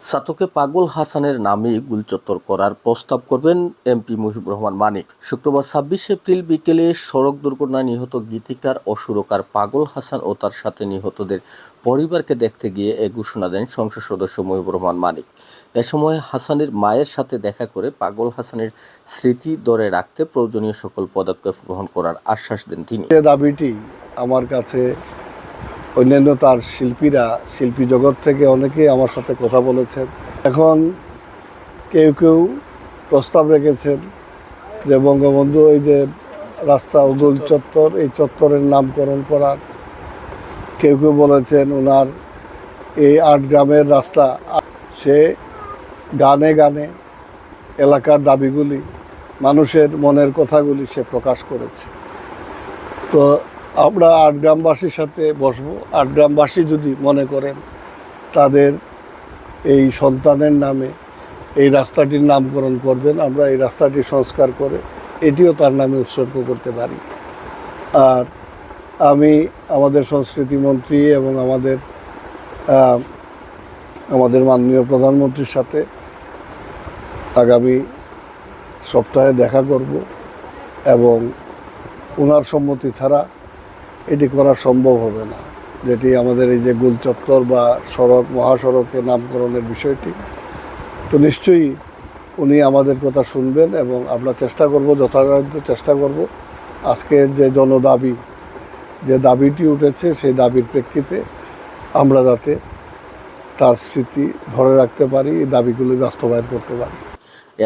ছাতকে পাগল হাসানের নামে গুলচত্বর করার প্রস্তাব করবেন এমপি মুজিবুর রহমান মানিক। শুক্রবার ২৬ এপ্রিল বিকেলে সড়ক দুর্ঘটনায় নিহত গীতিকার ও সুরকার পাগল হাসান ও তার সাথে নিহতদের পরিবারকে দেখতে গিয়ে এ ঘোষণা দেন সংসদ সদস্য মুজিবুর রহমান মানিক। এ সময় হাসানের মায়ের সাথে দেখা করে পাগল হাসানের স্মৃতি ধরে রাখতে প্রয়োজনীয় সকল পদক্ষেপ গ্রহণ করার আশ্বাস দেন তিনি। দাবিটি আমার কাছে অন্যান্য তার শিল্পী জগৎ থেকে অনেকেই আমার সাথে কথা বলেছেন। এখন কেউ কেউ প্রস্তাব রেখেছেন যে বঙ্গবন্ধু এই যে রাস্তা গোল চত্বর, এই চত্বরের নামকরণ করার। কেউ কেউ বলেছেন ওনার এই ৮ গ্রামের রাস্তা, সে গানে গানে এলাকার দাবিগুলি, মানুষের মনের কথাগুলি সে প্রকাশ করেছে। তো আমরা ৮ গ্রামবাসীর সাথে বসবো। ৮ গ্রামবাসী যদি মনে করেন তাদের এই সন্তানের নামে এই রাস্তাটির নামকরণ করবেন, আমরা এই রাস্তাটি সংস্কার করে এটিও তার নামে উৎসর্গ করতে পারি। আর আমি আমাদের সংস্কৃতি মন্ত্রী এবং আমাদের মাননীয় প্রধানমন্ত্রীর সাথে আগামী সপ্তাহে দেখা করব এবং ওনার সম্মতি ছাড়া এটি করা সম্ভব হবে না। যেটি আমাদের এই যে গোল চত্বর বা মহাসড়কের নামকরণের বিষয়টি, তো নিশ্চয়ই উনি আমাদের কথা শুনবেন এবং আমরা চেষ্টা করব, যথাসাধ্য চেষ্টা করব আজকের যে জনদাবি, যে দাবিটি উঠেছে সেই দাবির প্রেক্ষিতে আমরা যাতে তার স্মৃতি ধরে রাখতে পারি, এই দাবিগুলি বাস্তবায়ন করতে পারি।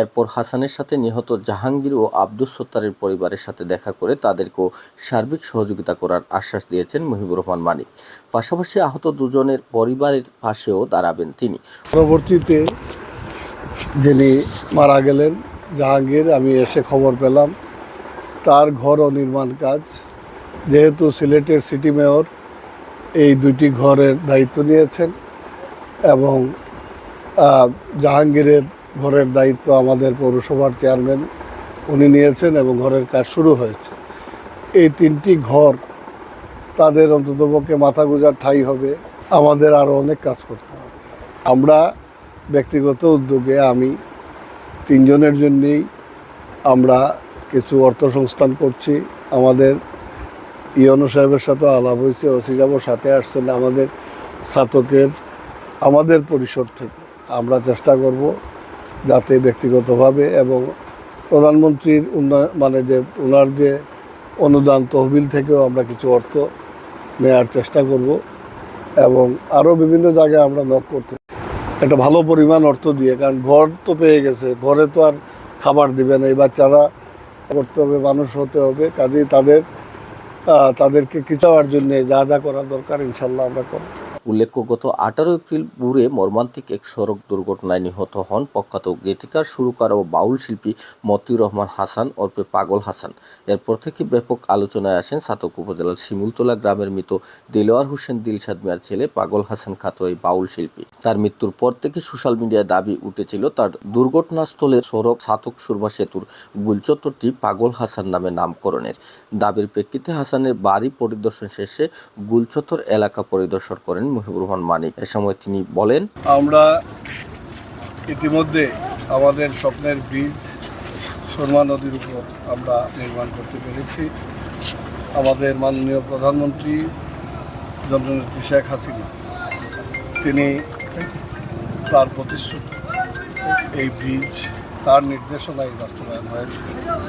এরপর হাসানের সাথে নিহত জাহাঙ্গীর ও আব্দুস সত্তারের পরিবারের সাথে দেখা করে তাদেরকেও সার্বিক সহযোগিতা করার আশ্বাস দিয়েছেন মুজিবুর রহমান মানিক। পাশাপাশি আহত দুজনের পরিবারের পাশেও দাঁড়াবেন তিনি। পরবর্তীতে যিনি মারা গেলেন জাহাঙ্গীর, আমি এসে খবর পেলাম তার ঘর ও নির্মাণ কাজ, যেহেতু সিলেটের সিটি মেয়র এই 2টি ঘরের দায়িত্ব নিয়েছেন এবং জাহাঙ্গীরের ঘরের দায়িত্ব আমাদের পৌরসভার চেয়ারম্যান উনি নিয়েছেন এবং ঘরের কাজ শুরু হয়েছে। এই 3টি ঘর তাদের অন্ততপক্ষে মাথা গোঁজার ঠাঁই হবে। আমাদের আরও অনেক কাজ করতে হবে। আমরা ব্যক্তিগত উদ্যোগে আমি 3 জনের জন্যেই আমরা কিছু অর্থ সংস্থান করছি। আমাদের ইয়নো সাহেবের সাথে আলাপ হয়েছে, ওসি সাহেবের সাথে আসছেন আমাদের ছাতকের আমাদের পরিসর থেকে। আমরা চেষ্টা করব যাতে ব্যক্তিগতভাবে এবং প্রধানমন্ত্রীর ওনার যে অনুদান তহবিল থেকেও আমরা কিছু অর্থ নেওয়ার চেষ্টা করব এবং আরও বিভিন্ন জায়গায় আমরা নক করতেছি একটা ভালো পরিমাণ অর্থ দিয়ে। কারণ ঘর তো পেয়ে গেছে, ঘরে তো আর খাবার দিবে না, এই বাচ্চারা করতে হবে, মানুষ হতে হবে। কাজেই তাদেরকে কিছু হওয়ার জন্যে যা যা করা দরকার ইনশাল্লাহ আমরা করব। উল্লেখ্য, গত 18 এপ্রিল ভোরে মর্মান্তিক এক সড়ক দুর্ঘটনায় নিহত হন প্রখ্যাত গীতিকার, সুরকার ও বাউল শিল্পী মতিউর রহমান হাসান ওরফে পাগল হাসান। এরপর থেকে ব্যাপক আলোচনায় আসেন ছাতক উপজেলার শিমুলতলা গ্রামের মৃত দেলোয়ার হোসেন দিলশাদ মিয়ার ছেলে পাগল হাসান খ্যাত এই বাউল শিল্পী। তার মৃত্যুর পর থেকে সোশ্যাল মিডিয়ায় দাবি উঠেছিল তার দুর্ঘটনাস্থলে সড়ক ছাতক সুরমা সেতুর গুলচত্বরটি পাগল হাসান নামে নামকরণের। দাবির প্রেক্ষিতে হাসানের বাড়ি পরিদর্শন শেষে গুলচত্বর এলাকা পরিদর্শন করেন মুজিবুর রহমান মানিক। এ সময় তিনি বলেন, আমরা ইতিমধ্যে আমাদের স্বপ্নের ব্রিজ সুরমা নদীর উপর আমরা নির্মাণ করতে পেরেছি। আমাদের মাননীয় প্রধানমন্ত্রী জননেত্রী শেখ হাসিনা তিনি তার প্রতিশ্রুতি এই ব্রিজ তার নির্দেশনায় বাস্তবায়ন হয়েছে।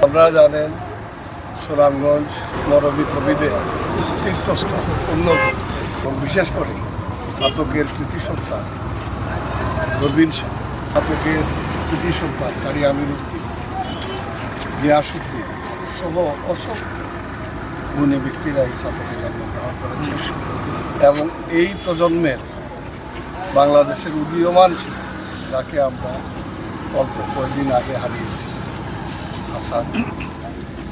আপনারা জানেন সুনামগঞ্জ নরবিপ্লবীদের তীর্থস্থান উন্নত এবং বিশেষ করে ছাতকের কৃতি সন্তান দরবিন শাহ, ছাতকের কৃতি সন্তান কারি আমিরুদ্দিন, গিয়াসুদ্দিন সহ অসংখ্য গুণী ব্যক্তিরা এই ছাতকে জন্মগ্রহণ করেছে এবং এই প্রজন্মের বাংলাদেশের উদীয়মান শিল্পী, যাকে আমরা অল্প কয়েকদিন আগে হারিয়েছি, হাসান,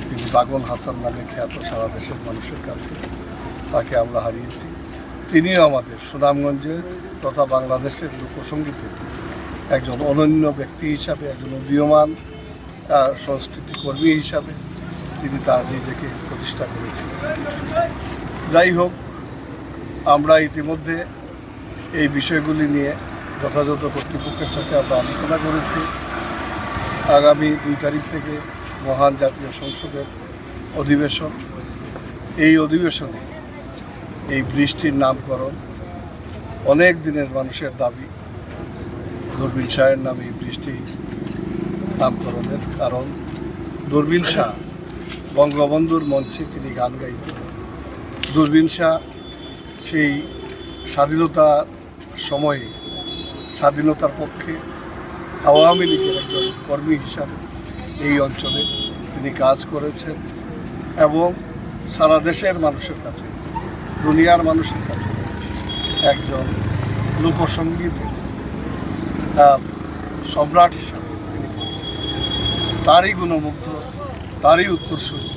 তিনি পাগল হাসান নামে খ্যাত সারা দেশের মানুষের কাছে, তাকে আমরা হারিয়েছি। তিনিও আমাদের সুনামগঞ্জের তথা বাংলাদেশের লোকসঙ্গীতে একজন অনন্য ব্যক্তি হিসাবে, একজন উদীয়মান সংস্কৃতি কর্মী হিসাবে তিনি তার নিজেকে প্রতিষ্ঠা করেছিলেন। যাই হোক, আমরা ইতিমধ্যে এই বিষয়গুলি নিয়ে যথাযথ কর্তৃপক্ষের সাথে আমরা আলোচনা করেছি। আগামী 2 তারিখ থেকে মহান জাতীয় সংসদের অধিবেশন। এই অধিবেশনে এই বৃষ্টির নামকরণ অনেক দিনের মানুষের দাবি। দূরবীন শাহের নামে এই বৃষ্টি নামকরণের কারণ দূরবীন শাহ বঙ্গবন্ধুর মঞ্চে তিনি গান গাইতেন। দূরবীন শাহ সেই স্বাধীনতার সময়ে স্বাধীনতার পক্ষে আওয়ামী লীগের একজন কর্মী হিসাবে এই অঞ্চলে তিনি কাজ করেছেন এবং সারা দেশের মানুষের কাছে, দুনিয়ার মানুষের কাছে একজন লোকসঙ্গীতের সম্রাট হিসাবে তিনি পরিচিত ছিলেন। তারই গুণমুগ্ধ, তারই উত্তরসূরি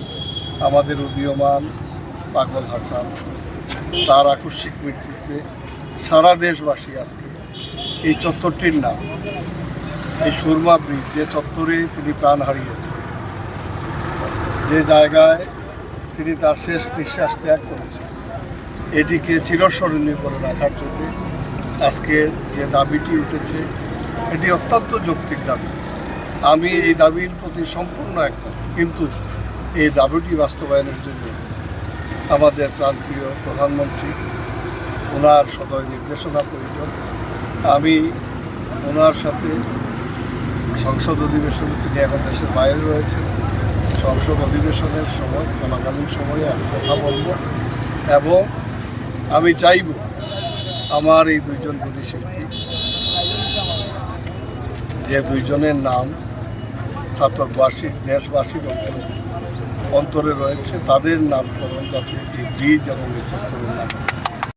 আমাদের উদীয়মান পাগল হাসান। তার আকস্মিক মৃত্যুতে সারা দেশবাসী আজকে এই চত্বরটির নাম, এই সুরমা ব্রিজ, যে চত্বরে তিনি প্রাণ হারিয়েছেন, যে জায়গায় তিনি তার শেষ নিঃশ্বাস ত্যাগ করেছেন, এটিকে চিরস্মরণীয় করে রাখার জন্য আজকে যে দাবিটি উঠেছে এটি অত্যন্ত যৌক্তিক দাবি। আমি এই দাবির প্রতি সম্পূর্ণ একমত, কিন্তু এই দাবিটি বাস্তবায়নের জন্য আমাদের প্রাণপ্রিয় প্রধানমন্ত্রী ওনার সদয় নির্দেশনা প্রয়োজন। আমি ওনার সাথে সংসদ অধিবেশনে, তিনি এখন দেশের বাইরে রয়েছেন, সংসদ অধিবেশনের সময় চলাকালীন সময়ে আমি কথা বলব এবং আমি চাইব আমার এই দুইজন গুণী শিল্পী, যে দুইজনের নাম ছাত্রবাসী দেশবাসীর অন্তরে রয়েছে, তাদের নামকরণ যাতে এই ব্রিজ এবং এই চত্বরের নাম